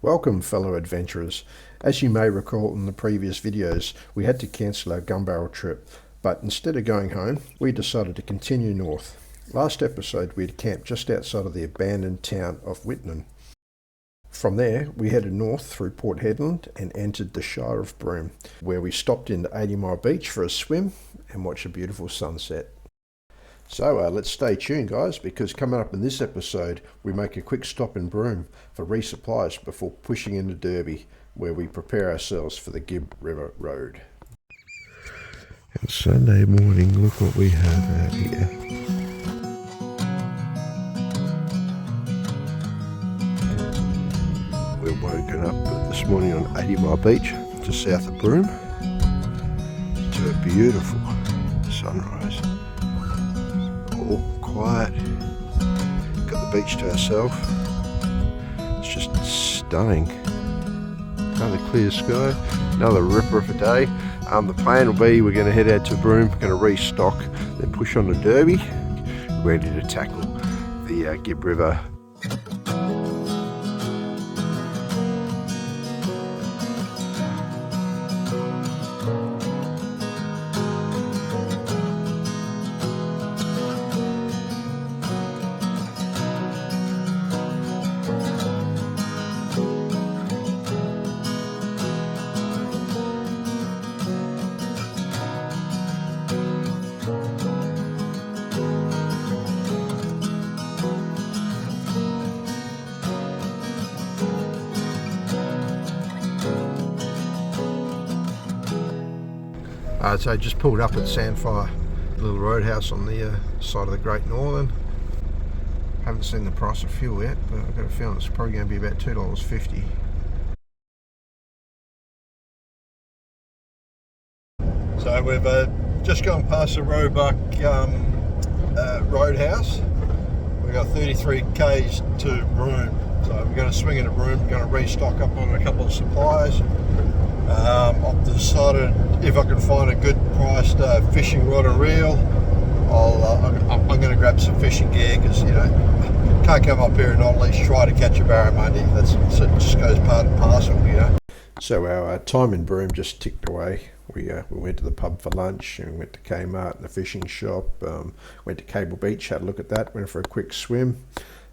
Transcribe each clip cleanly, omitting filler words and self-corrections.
Welcome, fellow adventurers. As you may recall in the previous videos, we had to cancel our gun barrel trip, but instead of going home, we decided to continue north. Last episode we had camped just outside of the abandoned town of Whitman. From there, we headed north through Port Hedland and entered the Shire of Broome, where we stopped into 80 Mile Beach for a swim and watch a beautiful sunset. So let's stay tuned, guys, because coming up in this episode we make a quick stop in Broome for resupplies before pushing into Derby, where we prepare ourselves for the Gibb River Road. And Sunday morning, look what we have out here. We're woken up this morning on 80 Mile Beach, just south of Broome, to a beautiful sunrise. All quiet, got the beach to ourselves. It's just stunning. Another clear sky, another ripper of a day. The plan will be we're going to head out to Broome, going to restock, then push on to Derby, ready to tackle the Gibb River. So I just pulled up at Sandfire, little roadhouse on the side of the Great Northern. Haven't seen the price of fuel yet, but I've got a feeling it's probably going to be about $2.50. So we've just gone past the Roebuck Roadhouse. We've got 33 k's to Broome, so we're going to swing into Broome. We're going to restock up on a couple of supplies. I've decided if I can find a good priced fishing rod and reel, I'm going to grab some fishing gear, because can't come up here and not at least try to catch a barramundi. That just goes part and parcel, So our time in Broome just ticked away. We went to the pub for lunch, and went to Kmart and the fishing shop. Went to Cable Beach, had a look at that. Went for a quick swim.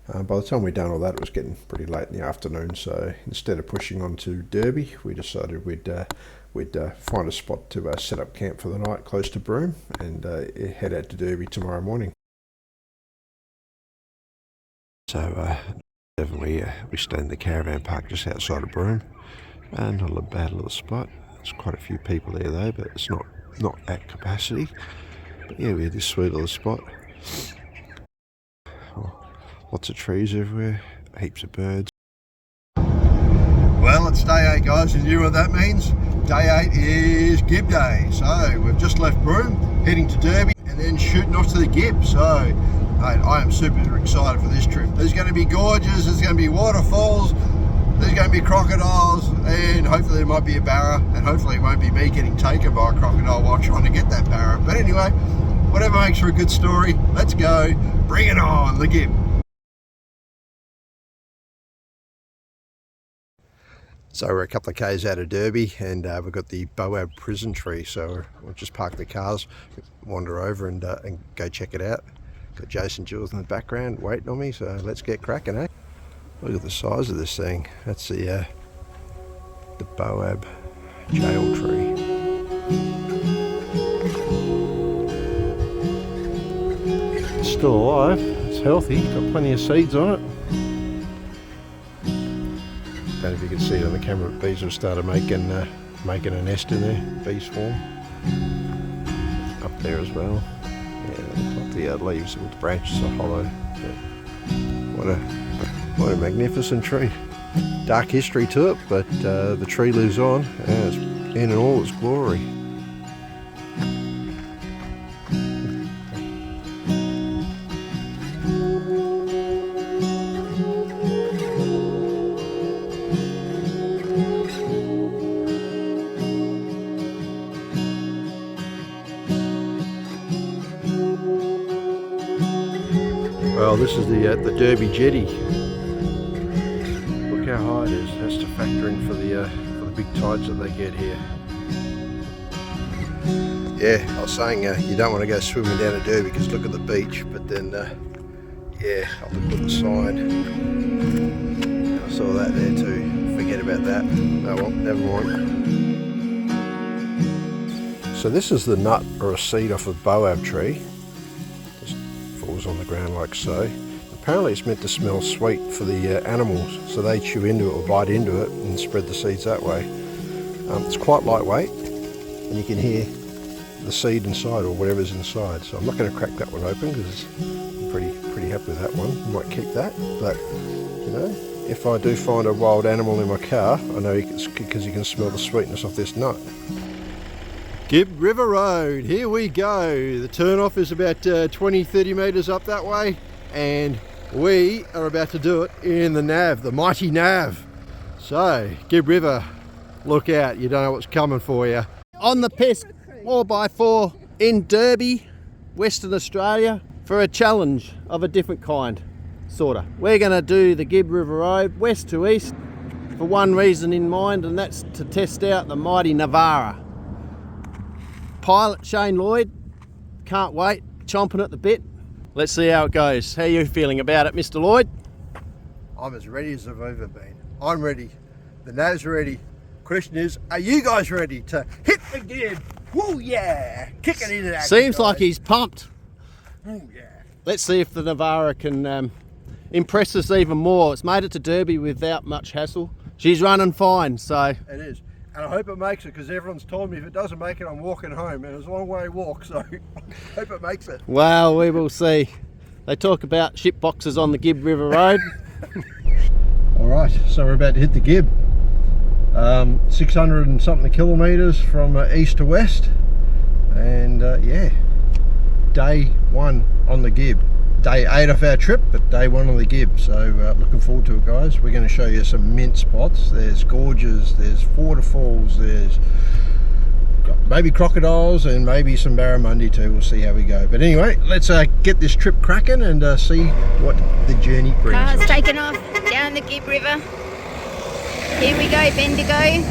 By the time we'd done all that, it was getting pretty late in the afternoon, so instead of pushing on to Derby, we decided we'd find a spot to set up camp for the night close to Broome, and head out to Derby tomorrow morning. So definitely we stayed in the caravan park just outside of Broome, and not a bad little spot. There's quite a few people there though, but it's not at capacity. But yeah, we had this sweet little spot. Lots of trees everywhere, heaps of birds. Well, it's day 8, guys, and you know what that means? Day 8 is Gibb Day. So we've just left Broome, heading to Derby, and then shooting off to the Gibb. So mate, I am super excited for this trip. There's going to be gorges, there's going to be waterfalls, there's going to be crocodiles, and hopefully there might be a barra, and hopefully it won't be me getting taken by a crocodile while trying to get that barra. But anyway, whatever makes for a good story, let's go, bring it on, the Gibb. So we're a couple of k's out of Derby, and we've got the Boab prison tree, so we'll just park the cars, wander over and go check it out. Got Jason Jules in the background waiting on me, so let's get cracking, eh? Look at the size of this thing. That's the Boab jail tree. It's still alive, it's healthy, got plenty of seeds on it. Don't know if you can see it on the camera, but bees have started making a nest in there, bee swarm. Up there as well. Yeah, like the leaves with the branches are hollow. But what a magnificent tree. Dark history to it, but the tree lives on, and it's in all its glory. Well, this is the Derby jetty. Look how how high it is. It has to factor in for the big tides that they get here. Yeah, I was saying you don't want to go swimming down to Derby because look at the beach, but then yeah, I'll look at the sign. I saw that there too. Forget about that. Oh well, never mind. So this is the nut or a seed off a boab tree. Just falls on the ground like so. Apparently it's meant to smell sweet for the animals, so they chew into it or bite into it and spread the seeds that way. It's quite lightweight, and you can hear the seed inside or whatever's inside. So I'm not going to crack that one open because I'm pretty happy with that one. I might keep that, but you know, if I do find a wild animal in my car, I know because you can smell the sweetness of this nut. Gibb River Road, here we go. The turn off is about 20-30 metres up that way, and we are about to do it in the Nav, the mighty Nav. So, Gibb River, look out, you don't know what's coming for you. On the Pesk 4x4 in Derby, Western Australia, for a challenge of a different kind, sorta. We're gonna do the Gibb River Road, west to east, for one reason in mind, and that's to test out the mighty Navara. Pilot Shane Lloyd, can't wait, chomping at the bit. Let's see how it goes. How are you feeling about it, Mr. Lloyd? I'm as ready as I've ever been. I'm ready. The Nav's ready. Question is, are you guys ready to hit the Gibb? Woo yeah! Kick it into that. Seems like he's pumped. Oh yeah. Let's see if the Navara can impress us even more. It's made it to Derby without much hassle. She's running fine, so. It is. And I hope it makes it, because everyone's told me if it doesn't make it, I'm walking home. And it's a long way walk, so I hope it makes it. Well, we will see. They talk about ship boxes on the Gibb River Road. Alright, so we're about to hit the Gibb. 600 and something kilometres from east to west. And yeah, day one on the Gibb. Day 8 of our trip, but day 1 on the Gibb. So looking forward to it, guys. We're going to show you some mint spots. There's gorges, there's waterfalls, there's maybe crocodiles, and maybe some barramundi too. We'll see how we go. But anyway, let's get this trip cracking and see what the journey brings us. Car's taken off down the Gibb River. Here we go, Bendigo.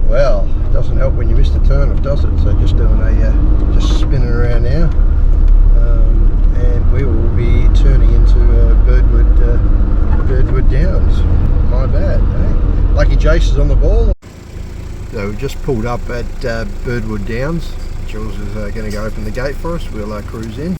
Well, it doesn't help when you miss the turn, it does it? So just doing a just spinning around now, and we will be turning into Birdwood Downs. My bad. Eh? Lucky Jace is on the ball. So we've just pulled up at Birdwood Downs. Jules is going to go open the gate for us. We'll cruise in.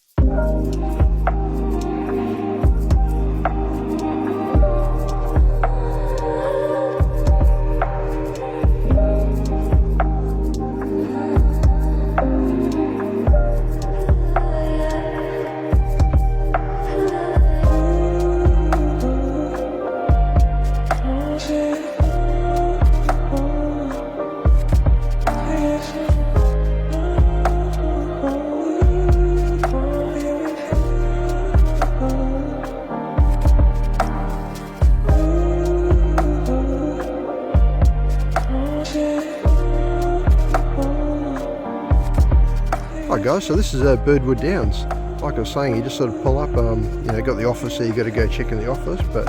Hi guys, so this is Birdwood Downs. Like I was saying, you just sort of pull up, you know, got the office there, you got to go check in the office, but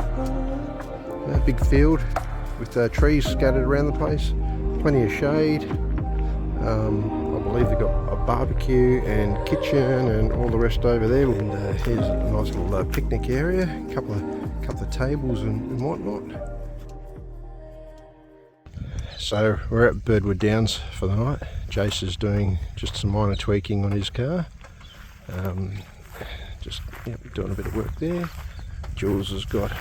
you know, big field with trees scattered around the place, plenty of shade. I believe they've got a barbecue and kitchen and all the rest over there. And here's a nice little picnic area, a couple of tables and whatnot. So we're at Birdwood Downs for the night. Jace is doing just some minor tweaking on his car. Just doing a bit of work there. Jules has got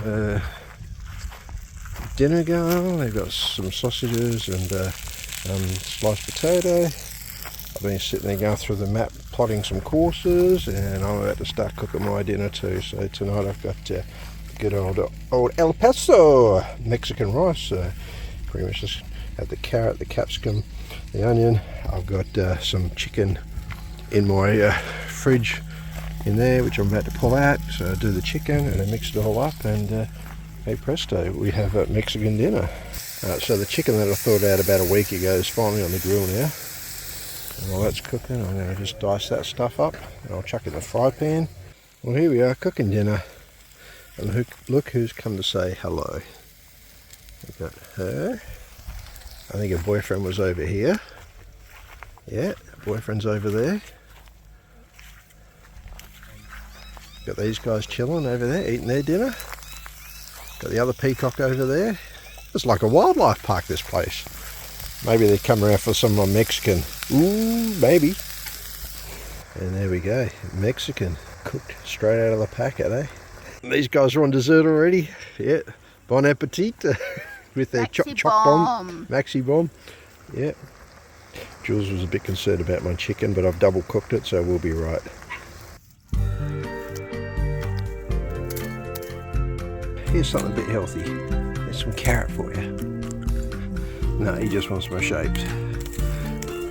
dinner going. They've got some sausages and sliced potato. I've been sitting there going through the map, plotting some courses, and I'm about to start cooking my dinner too. So tonight I've got good old El Paso Mexican rice. Pretty much just have the carrot, the capsicum, the onion. I've got some chicken in my fridge in there, which I'm about to pull out. So I do the chicken and I mix it all up, and hey presto, we have a Mexican dinner. So the chicken that I thawed out about a week ago is finally on the grill now. And while that's cooking, I'm going to just dice that stuff up and I'll chuck it in the fry pan. Well, here we are cooking dinner. And look who's come to say hello. We've got her. I think her boyfriend was over here. Yeah, boyfriend's over there. Got these guys chilling over there, eating their dinner. Got the other peacock over there. It's like a wildlife park, this place. Maybe they come around for some of my Mexican. Ooh, maybe. And there we go, Mexican, cooked straight out of the packet, eh? And these guys are on dessert already. Yeah, bon appetit. With their choc bomb. Maxi bomb. Yeah. Jules was a bit concerned about my chicken, but I've double cooked it, so we'll be right. Here's something a bit healthy. There's some carrot for you. No, he just wants my shapes.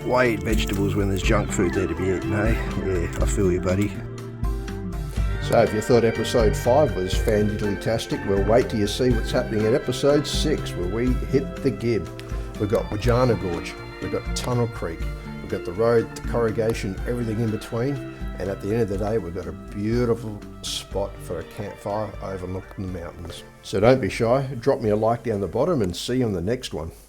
Why eat vegetables when there's junk food there to be eaten, eh? Yeah, I feel you, buddy. So if you thought episode 5 was fantastic, well, wait till you see what's happening in episode 6, where we hit the Gib. We've got Wajana Gorge, we've got Tunnel Creek, we've got the road, the corrugation, everything in between. And at the end of the day, we've got a beautiful spot for a campfire overlooking the mountains. So don't be shy, drop me a like down the bottom and see you on the next one.